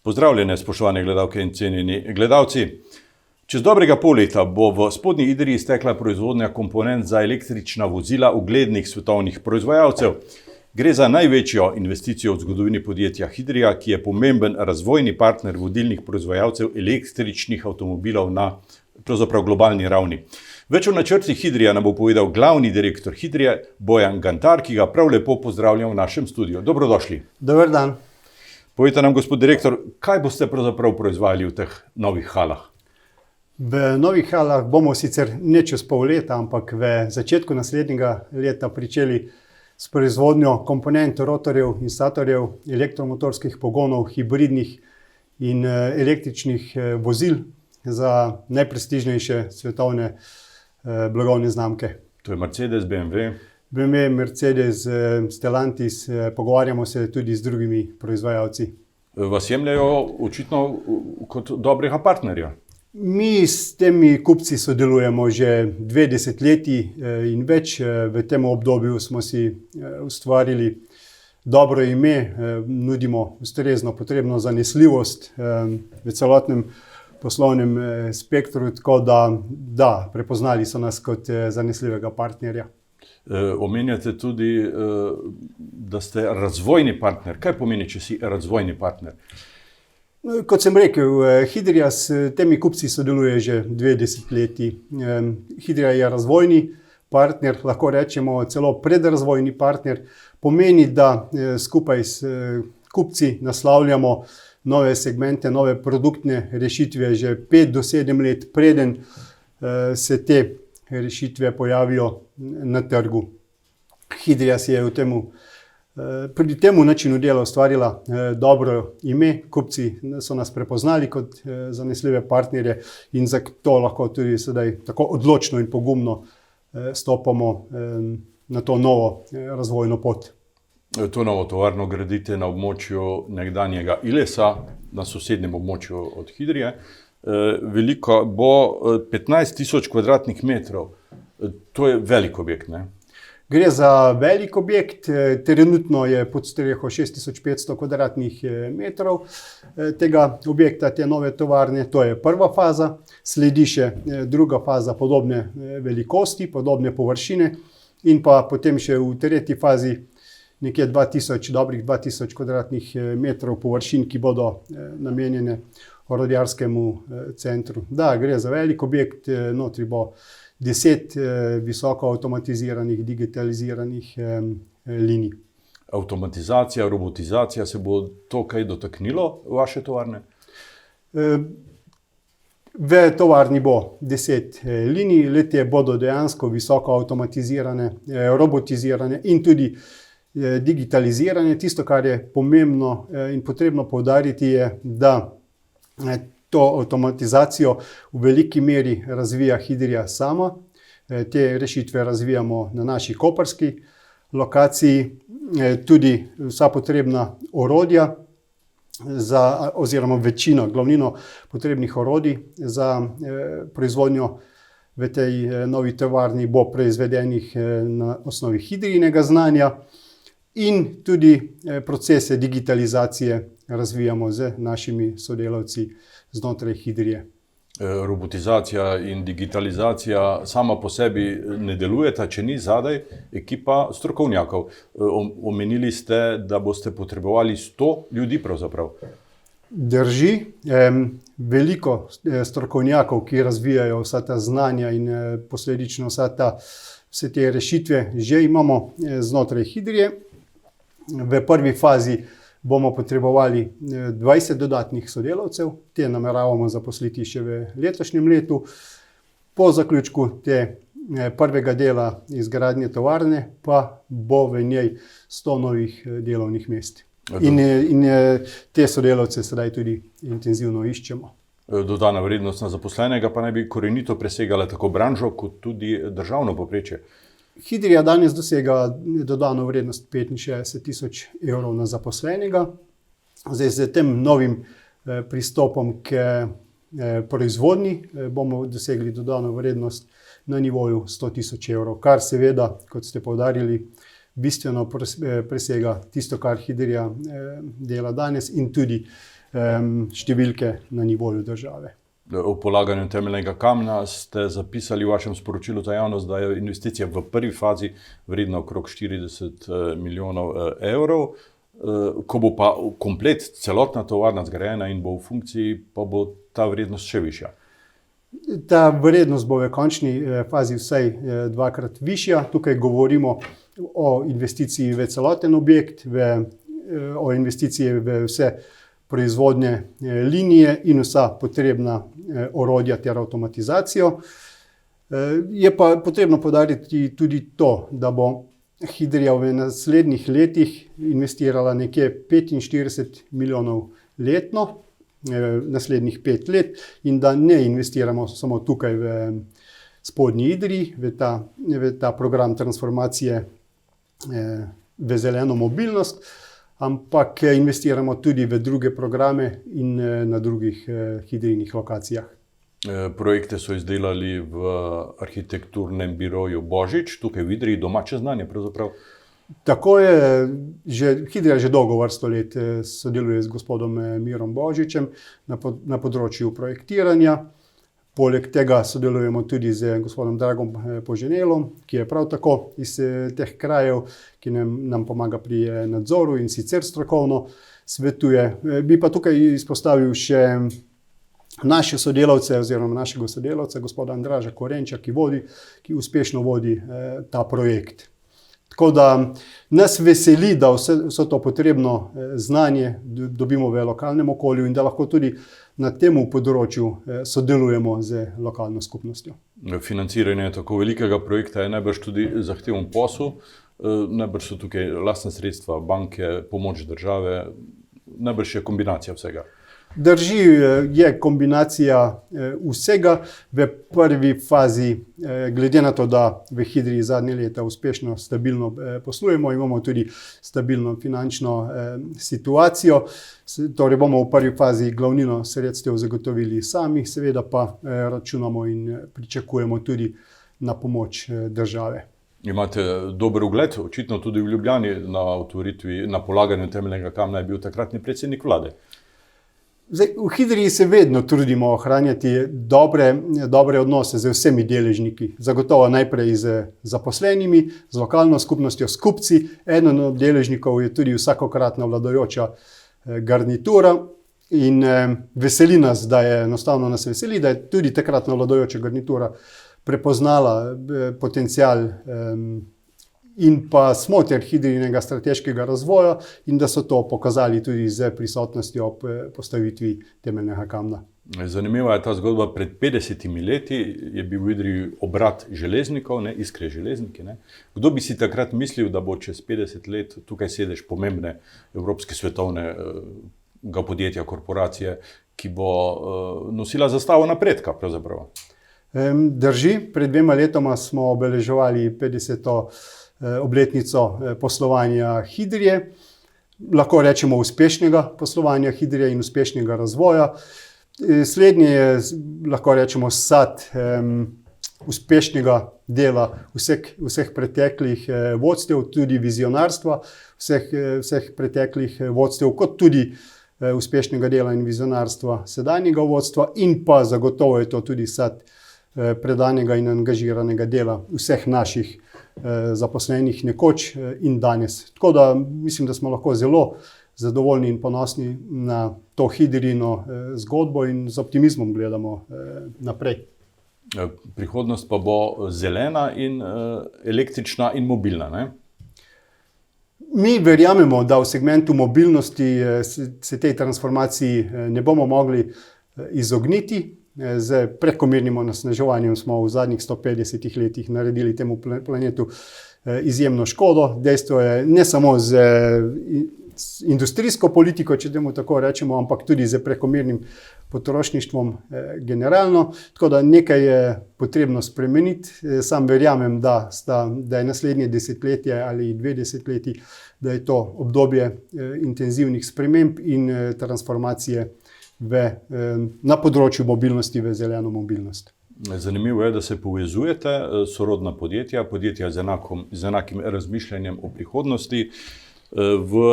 Pozdravljene, spoštovane gledalke in cenjeni gledalci. Čez dobrega pol leta bo v Spodnji Idriji stekla proizvodnja komponent za električna vozila uglednih svetovnih proizvajalcev. Gre za največjo investicijo v zgodovini podjetja Hidrija, ki je pomemben razvojni partner vodilnih proizvajalcev električnih avtomobilov na pravzaprav globalni ravni. Več o načrtih Hidrija nam bo povedal glavni direktor Hidrija, Bojan Gantar, ki ga prav lepo pozdravljam v našem studiu. Dobrodošli. Dober dan. Povejte nam, gospod direktor, kaj boste pravzaprav proizvajali v teh novih halah? V novih halah bomo sicer ne čez pol leta, ampak v začetku naslednjega leta pričeli s proizvodnjo komponent rotorjev in statorjev, elektromotorskih pogonov, hibridnih in električnih vozil za najprestižnejše svetovne blagovne znamke. To je Mercedes, BMW. BMW, Mercedes, Stellantis, pogovarjamo se tudi z drugimi proizvajalci. Vas jemljajo očitno kot dobrega partnerja? Mi s temi kupci sodelujemo že 2 desetletji in več. V tem obdobju smo si ustvarili dobro ime, nudimo ustrezno potrebno zanesljivost v celotnem poslovnem spektru, tako da prepoznali so nas kot zanesljivega partnerja. Omenjate tudi, da ste razvojni partner. Kaj pomeni, če si razvojni partner? Kot sem rekel, Hidrija s temi kupci sodeluje že 2 desetletji. Hidrija je razvojni partner, lahko rečemo celo predrazvojni partner. Pomeni, da skupaj s kupci naslavljamo nove segmente, nove produktne rešitve že 5 do 7 let, preden se te rešitve pojavijo na trgu. Hidrija si je pri temu načinu dela ustvarila dobro ime. Kupci so nas prepoznali kot zanesljive partnerje in zato lahko tudi sedaj tako odločno in pogumno stopamo na to novo razvojno pot. To novo tovarno gradite na območju nekdanjega Ilesa, na sosednjem območju od Hidrije. Veliko bo 15.000 kvadratnih metrov. To je velik objekt, ne? Gre za velik objekt. Trenutno je pod streho 6500 kvadratnih metrov tega objekta, te nove tovarne. To je prva faza. Sledi še druga faza podobne velikosti, podobne površine in pa potem še v tretji fazi nekje dobrih 2000 kvadratnih metrov površin, ki bodo namenjene orodjarskemu centru. Da, gre za velik objekt, notri bo 10 visoko avtomatiziranih, digitaliziranih linij. Avtomatizacija, robotizacija, se bo to kaj dotaknilo vaše tovarne? V tovarni bo 10 linij, le-te bodo dejansko visoko avtomatizirane, robotizirane in tudi digitalizirane. Tisto, kar je pomembno in potrebno poudariti, je, da to avtomatizacijo v veliki meri razvija Hidrija sama. Te rešitve razvijamo na naši koprski lokaciji. Tudi vsa potrebna orodja oziroma glavnino potrebnih orodij za proizvodnjo v tej novi tovarni bo proizvedenih na osnovi Hidrijinega znanja in tudi procese digitalizacije razvijamo z našimi sodelavci znotraj Hidrije. Robotizacija in digitalizacija sama po sebi ne delujeta, če ni zadaj ekipa strokovnjakov. Omenili ste, da boste potrebovali 100 ljudi pravzaprav. Drži. Veliko strokovnjakov, ki razvijajo vsa ta znanja in posledično vse te rešitve že imamo znotraj Hidrije. V prvi fazi bomo potrebovali 20 dodatnih sodelavcev. Te nameravamo zaposliti še v letošnjem letu. Po zaključku prvega dela izgradnje tovarne pa bo v njej 100 novih delovnih mest. In te sodelavce sedaj tudi intenzivno iščemo. Dodana vrednost na zaposlenega pa naj bi korenito presegala tako branžo kot tudi državno povprečje. Hidrija danes dosega dodano vrednost 65.000 evrov na zaposlenega. Zdaj, z tem novim pristopom k proizvodnji bomo dosegli dodano vrednost na nivoju 100.000 evrov, kar seveda, kot ste poudarili, bistveno presega tisto, kar Hidrija dela danes in tudi številke na nivoju države. O polaganju temeljnega kamna ste zapisali v vašem sporočilu za javnost, da je investicija v prvi fazi vredna okrog 40 milijonov evrov. Ko bo pa komplet, celotna tovarna zgrajena in bo v funkciji, pa bo ta vrednost še višja. Ta vrednost bo v končni fazi vsaj dvakrat višja. Tukaj govorimo o investiciji v celoten objekt, o investiciji v vse proizvodne linije in vsa potrebna orodja ter avtomatizacijo. Je pa potrebno poudariti tudi to, da bo Hidrija v naslednjih letih investirala nekje 45 milijonov letno, naslednjih 5 let, in da ne investiramo samo tukaj v spodnji Idriji, v ta program transformacije v zeleno mobilnost, ampak investiramo tudi v druge programe in na drugih hidrijnih lokacijah. Projekte so izdelali v arhitekturnem biroju Božič, tukaj v Idriji, domače znanje pravzaprav. Tako je, Hidrija že dolgo vrsto let sodeluje z gospodom Mirom Božičem na področju projektiranja. Poleg tega sodelujemo tudi z gospodom Dragom Poženelom, ki je prav tako iz teh krajev, ki nam pomaga pri nadzoru in sicer strokovno svetuje. Bi pa tukaj izpostavil še naše sodelavce oziroma našega sodelavca, gospoda Andraža Korenča, ki uspešno vodi ta projekt. Tako da nas veseli, da vse to potrebno znanje dobimo v lokalnem okolju in da lahko tudi na tem področju sodelujemo z lokalno skupnostjo. Financiranje tako velikega projekta je najbrž tudi zahteven posel, najbrž so tukaj lastna sredstva, banke, pomoč države, najbrž je kombinacija vsega. Drži, je kombinacija vsega. V prvi fazi, glede na to, da v Hidriji zadnje leta uspešno, stabilno poslujemo, imamo tudi stabilno finančno situacijo, torej bomo v prvi fazi glavnino sredstev zagotovili sami, seveda pa računamo in pričakujemo tudi na pomoč države. Imate dober ugled, očitno tudi v Ljubljani na polaganju temeljnega kamna je bil takratni predsednik vlade. Zdaj, v Hidriji se vedno trudimo ohranjati dobre odnose z vsemi deležniki. Zagotovo najprej z zaposlenimi, z lokalno skupnostjo, s kupci. Eden od deležnikov je tudi vsakokratna vladajoča garnitura in veseli nas, da je tudi takratna vladajoča garnitura prepoznala potencial in pa smoter Hidrijinega strateškega razvoja in da so to pokazali tudi z prisotnostjo ob postavitvi temeljnega kamna. Zanimiva je ta zgodba. Pred 50 leti je bil v Idriji obrat železnikov, Iskre železniki. Kdo bi si takrat mislil, da bo čez 50 let tukaj sedež pomembne evropske svetovnega podjetja, korporacije, ki bo nosila zastavo napredka pravzaprav? Drži, pred 2 letoma smo obeleževali 50. obletnico poslovanja Hidrije, lahko rečemo uspešnega poslovanja Hidrije in uspešnega razvoja. Slednje je, lahko rečemo, sad uspešnega dela vseh preteklih vodstev, tudi vizionarstva vseh preteklih vodstev, kot tudi uspešnega dela in vizionarstva sedanjega vodstva in pa zagotovo je to tudi sad predanega in angažiranega dela vseh naših zaposlenih nekoč in danes. Tako da mislim, da smo lahko zelo zadovoljni in ponosni na to Hidrijino zgodbo in z optimizmom gledamo naprej. Prihodnost pa bo zelena in električna in mobilna, ne? Mi verjamemo, da v segmentu mobilnosti se tej transformaciji ne bomo mogli izogniti. Z prekomernim onesnaževanjem smo v zadnjih 150 letih naredili temu planetu izjemno škodo. Dejstvo je, ne samo z industrijsko politiko, če temu tako rečemo, ampak tudi z prekomernim potrošništvom generalno. Tako da nekaj je potrebno spremeniti. Sam verjamem, da je naslednje desetletje ali 2 desetletji, da je to obdobje intenzivnih sprememb in transformacije na področju mobilnosti v zeleno mobilnost. Zanimivo je, da se povezujete, sorodna podjetja z enakim razmišljanjem o prihodnosti. V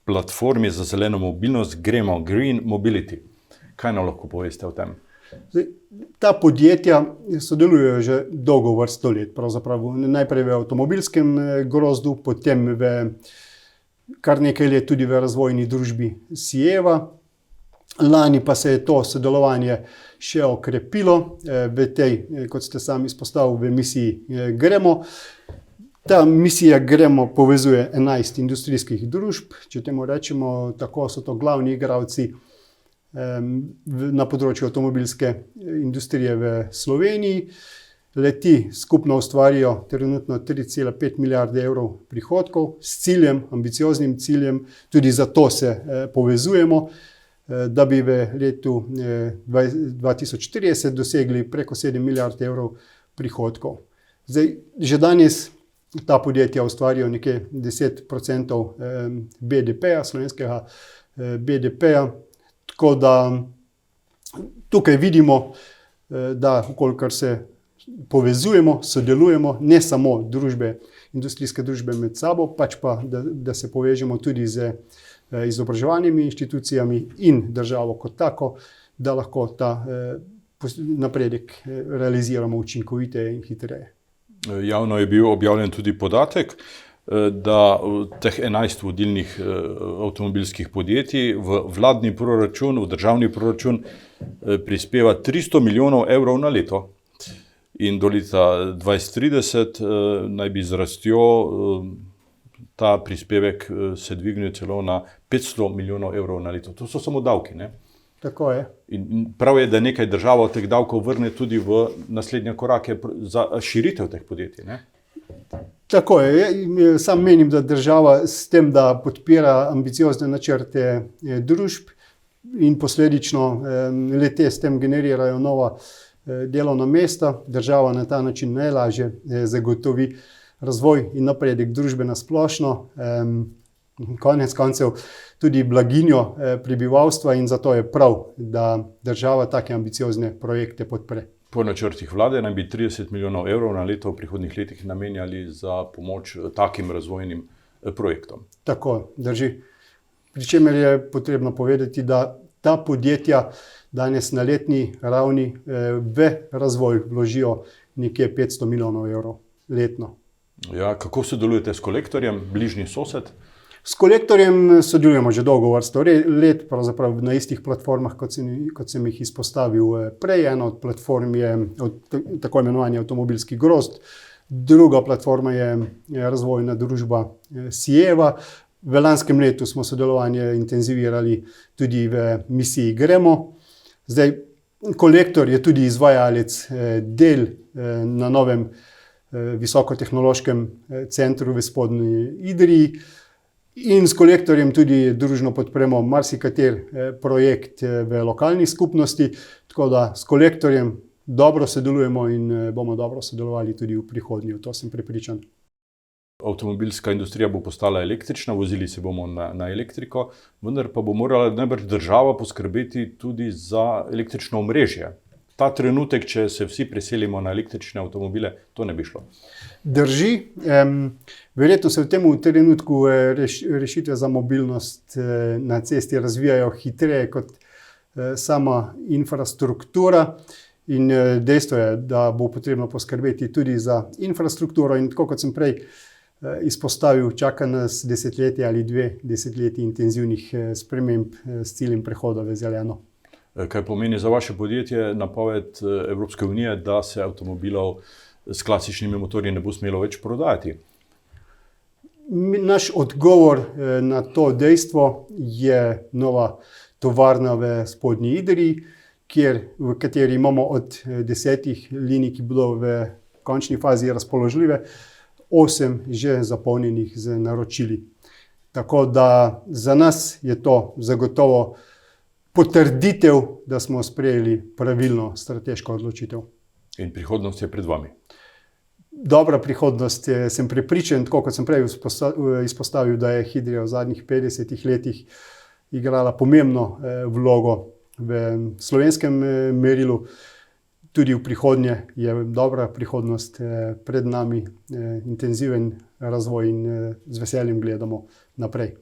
platformi za zeleno mobilnost Gremo, Green Mobility. Kaj nam lahko poveste o tem? Zdaj, ta podjetja sodelujejo že dolgo vrsto let. Pravzaprav najprej v avtomobilskem grozdu, potem kar nekaj let tudi v razvojni družbi Sieva. Lani pa se je to sodelovanje še okrepilo v tej, kot ste sami izpostavili, v misiji Gremo. Ta misija Gremo povezuje 11 industrijskih družb, če temu rečemo, tako so to glavni igralci na področju avtomobilske industrije v Sloveniji. Le-ti skupno ustvarijo trenutno 3,5 milijarde evrov prihodkov s ciljem, ambicioznim ciljem, tudi zato se povezujemo, da bi v letu 2030 dosegli preko 7 milijard evrov prihodkov. Zdaj, že danes ta podjetja ustvarijo nekje 10% BDP-ja, slovenskega BDP-ja. Tako da tukaj vidimo, da kolikor se povezujemo, sodelujemo, ne samo industrijske družbe med sabo, pač pa, da se povežemo tudi z izobraževalnimi inštitucijami in državo kot tako, da lahko ta napredek realiziramo učinkoviteje in hitreje. Javno je bil objavljen tudi podatek, da teh 11 vodilnih avtomobilskih podjetij v vladni proračun, v državni proračun prispeva 300 milijonov evrov na leto. In do leta 2030 naj bi z rastjo ta prispevek se dvignil celo na 500 milijonov evrov na leto. To so samo davki, ne? Tako je. In prav je, da nekaj država od teh davkov vrne tudi v naslednje korake za širitev teh podjetij, ne? Tako je. Sam menim, da država s tem, da podpira ambiciozne načrte družb in posledično le-te s tem generirajo nova delovna mesta, država na ta način najlažje zagotovi razvoj in napredek družbe na splošno, konec koncev tudi blaginjo prebivalstva, in zato je prav, da država take ambiciozne projekte podpre. Po načrtih vlade naj bi 30 milijonov evrov na leto v prihodnjih letih namenjali za pomoč takim razvojnim projektom. Tako, drži. Pričemer je potrebno povedati, da ta podjetja danes na letni ravni v razvoj vložijo nekje 500 milijonov evrov letno. Ja, kako sodelujete s Kolektorjem, bližnji sosed? S Kolektorjem sodelujemo že dolgo vrsto let, pravzaprav na istih platformah, kot sem jih izpostavil prej. Ena od platform je tako imenovani avtomobilski grozd, druga platforma je razvojna družba Sieva. V lanskem letu smo sodelovanje intenzivirali tudi v misiji Gremo. Zdaj, Kolektor je tudi izvajalec del na novem visokotehnološkem centru v Spodnji Idriji. In s Kolektorjem tudi družno podpremo marsikater projekt v lokalni skupnosti, tako da s Kolektorjem dobro sodelujemo in bomo dobro sodelovali tudi v prihodnje, v to sem prepričan. Avtomobilska industrija bo postala električna, vozili se bomo na elektriko, vendar pa bo morala najbrž država poskrbeti tudi za električno omrežje. Ta trenutek, če se vsi preselimo na električne avtomobile, to ne bi šlo. Drži. Verjetno se v tem trenutku rešitve za mobilnost na cesti razvijajo hitreje kot sama infrastruktura. In dejstvo je, da bo potrebno poskrbeti tudi za infrastrukturo. In tako kot sem prej izpostavil, čaka nas desetletje ali 2 desetletji intenzivnih sprememb s ciljem prehoda v zeleno. Kaj pomeni za vaše podjetje napoved Evropske unije, da se avtomobilov s klasičnimi motorji ne bo smelo več prodajati? Naš odgovor na to dejstvo je nova tovarna v Spodnji Idriji, v kateri imamo od 10 linij, ki bodo v končni fazi razpoložljive, 8 že zapolnjenih z naročili. Tako da za nas je to zagotovo potrditev, da smo sprejeli pravilno strateško odločitev. In prihodnost je pred vami. Dobra prihodnost, sem prepričan, tako kot sem prej izpostavil, da je Hidrija v zadnjih 50 letih igrala pomembno vlogo v slovenskem merilu. Tudi v prihodnje je dobra prihodnost pred nami, intenziven razvoj in z veseljem gledamo naprej.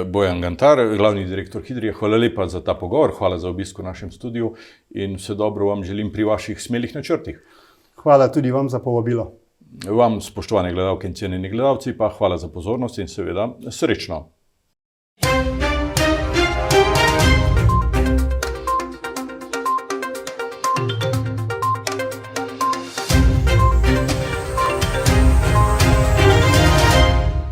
Bojan Gantar, glavni direktor Hidrije, hvala lepa za ta pogovor, hvala za obisk v našem studiu in vse dobro vam želim pri vaših smelih načrtih. Hvala tudi vam za povabilo. Vam, spoštovane gledalke in cenjeni gledalci, pa hvala za pozornost in seveda srečno.